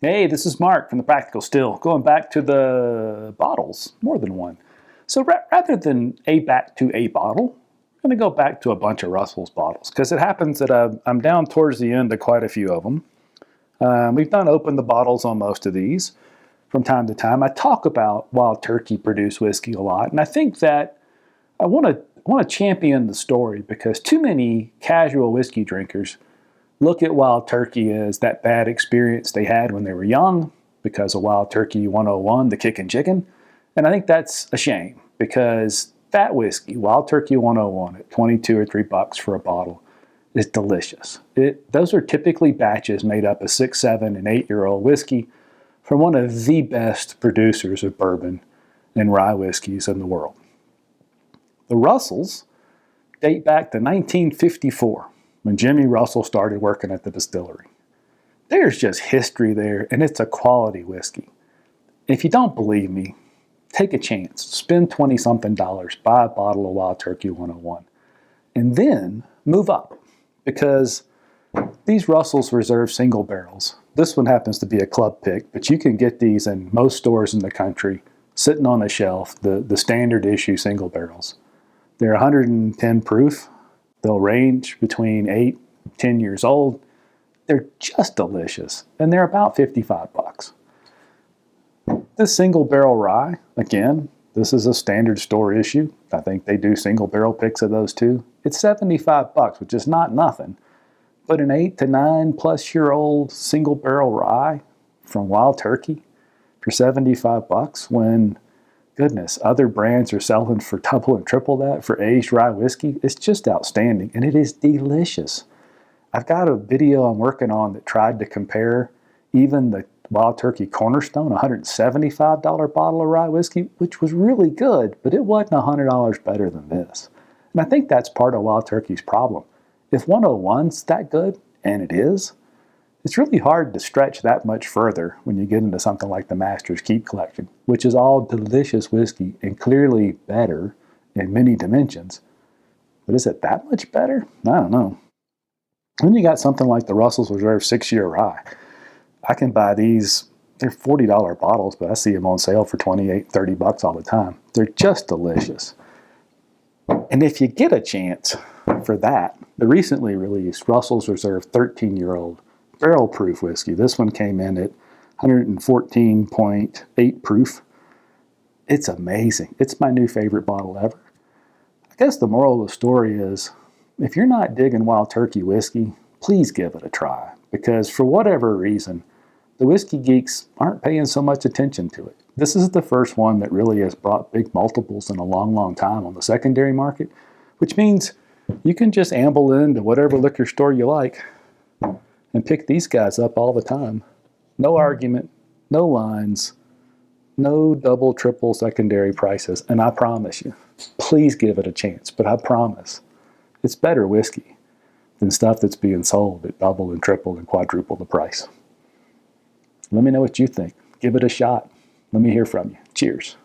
Hey, this is Mark from The Practical Still, going back to the bottles, more than one. So rather than a back to a bottle, I'm going to go back to a bunch of Russell's bottles, because it happens that I'm down towards the end of quite a few of them. We've done open the bottles on most of these from time to time. I talk about Wild Turkey produced whiskey a lot, and I think that I want to champion the story, because too many casual whiskey drinkers look at Wild Turkey as that bad experience they had when they were young because of Wild Turkey 101, the kickin' chicken. And I think that's a shame, because that whiskey, Wild Turkey 101 at 22 or $3 for a bottle, is delicious. Those are typically batches made up of 6, 7, and 8-year-old whiskey from one of the best producers of bourbon and rye whiskeys in the world. The Russells date back to 1954. When Jimmy Russell started working at the distillery. There's just history there, and it's a quality whiskey. If you don't believe me, take a chance. Spend $20-something, buy a bottle of Wild Turkey 101, and then move up, because these Russells reserve single barrels. This one happens to be a club pick, but you can get these in most stores in the country, sitting on a shelf, the standard issue single barrels. They're 110 proof. They'll range between 8 and 10 years old. They're just delicious, and they're about $55. This single barrel rye, again, this is a standard store issue. I think they do single barrel picks of those too. It's $75, which is not nothing. But an 8 to 9+ year old single barrel rye from Wild Turkey for $75 when, goodness, other brands are selling for double and triple that for aged rye whiskey. It's just outstanding, and it is delicious. I've got a video I'm working on that tried to compare even the Wild Turkey Cornerstone, $175 bottle of rye whiskey, which was really good, but it wasn't $100 better than this. And I think that's part of Wild Turkey's problem. If 101's that good, and it is, it's really hard to stretch that much further when you get into something like the Master's Keep collection, which is all delicious whiskey and clearly better in many dimensions. But is it that much better? I don't know. Then you got something like the Russell's Reserve 6-year rye. I can buy these, they're $40 bottles, but I see them on sale for $28, $30 all the time. They're just delicious. And if you get a chance for that, the recently released Russell's Reserve 13-year-old barrel proof whiskey. This one came in at 114.8 proof. It's amazing. It's my new favorite bottle ever. I guess the moral of the story is, if you're not digging Wild Turkey whiskey, please give it a try, because for whatever reason, the whiskey geeks aren't paying so much attention to it. This is the first one that really has brought big multiples in a long, long time on the secondary market, which means you can just amble into whatever liquor store you like and pick these guys up all the time. No argument, no lines, no double, triple secondary prices. And I promise you, please give it a chance, but I promise it's better whiskey than stuff that's being sold at double and triple and quadruple the price. Let me know what you think. Give it a shot. Let me hear from you. Cheers.